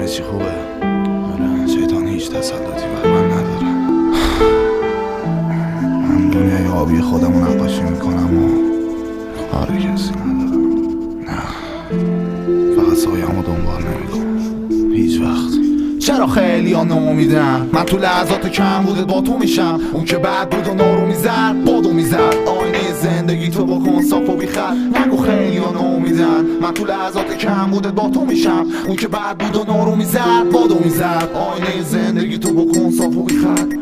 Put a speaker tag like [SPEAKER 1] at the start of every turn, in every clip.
[SPEAKER 1] همه چی خوبه. آره شیطان هیچ تسلطی بر من نداره. من دنیای آبی خودمو نقاشی میکنم و کاری کسی ندارم. نه فقط سایه‌مو دنبال نمیکنم هیچ وقت. چرا خیلی ها ناامیدن؟ من تو لحظات کم بودت با تو میشم. اون که بعد بود و نارو میزد بادو میزد. آینه زندگی تو بکن صاف و بیخط. نگو خیلی ها ناامیدن. من تو لحظات کم بودت با تو میشم. اون که بعد بود و نارو میزد بادو میزد. آینه زندگی تو بکن صاف و بیخط.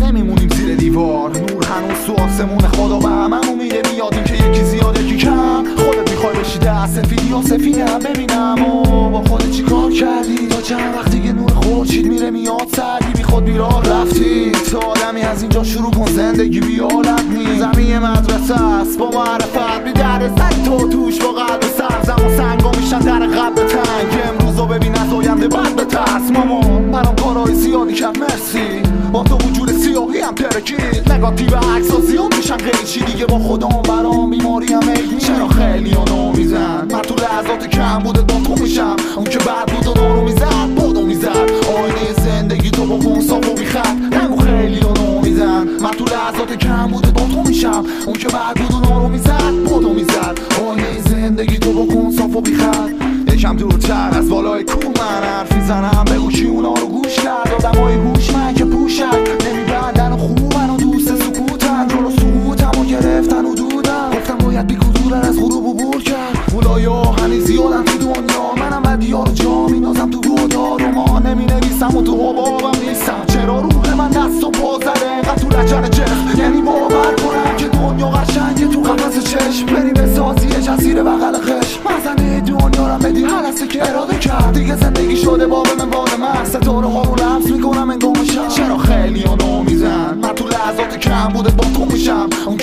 [SPEAKER 1] نمیمونیم زیر دیوار، نور هنوز تو آسمون. خدا به هممون میده میاد این که یکی زیاد یکی کم. خودت میخوای بشی دست سفیدی یا سفیدم ببینم و با خودت چی کار کردی تا چند وقتی که نور خورشید میره میاد سردی بی خود بیراه رفتی. تو آدمی از اینجا شروع کن زندگی بی حالت نی. زمین مدرسه است با معرفت بی در زنی تو توش با قلب سرزم و سنگا میشن در قلب تنگ. امروزو ببین از آینده بعد بترس مامان. برام کارهای زیادی کرد مرسی. با تو وجود سیاهی هم ترکید. نگاتیو عکس‌ها زیاد میشن قیچی دیگه با خودم برام بیماری هم عیدی. چرا خیلی ها نامیزن؟ من تو لحظات کم بوده با تو میشم. اون که بعد بود و نارو میزد بادو میزد. آینه زندگی تو بکن صاف و بیخط. نگو خیلی ها نامیزن. من تو لحظات کم بوده با تو میشم. اون که بعد بود و نارو میزد بادو میزد. آینه زندگی تو بکن صاف و بیخط. یکم دورتر از بالای کوه من حرفی زنم. بگو کی اونا رو گوش کرد. آدمای هوش من که پوشن نمیبندن و خوبن و دوست سکوتن. جلو سکوتم و گرفتن و دودن. گفتم باید بیکدورن از غروب عبور کرد. مولایا هنی زیادن تو دنیا. منم بدیا رو جا مینازم تو گودار و ما نمینویسم و تو حبابم نیستم. چرا روح من دست و پا زده اینقدر تو لجن جسم؟ یعنی باور کنم که دنیا قشنگه تو قفس چشم. بریم بسازی جزیره بغل خشم. مزنه دنیا رو بدی هلسه که اراده کرد. دیگه زندگی شده باب من باد من. ستاره ها رو لمس میکنم انگام شب. چرا خیلی ها نامیزن؟ من تو لحظات کم بوده با تو میشم. اون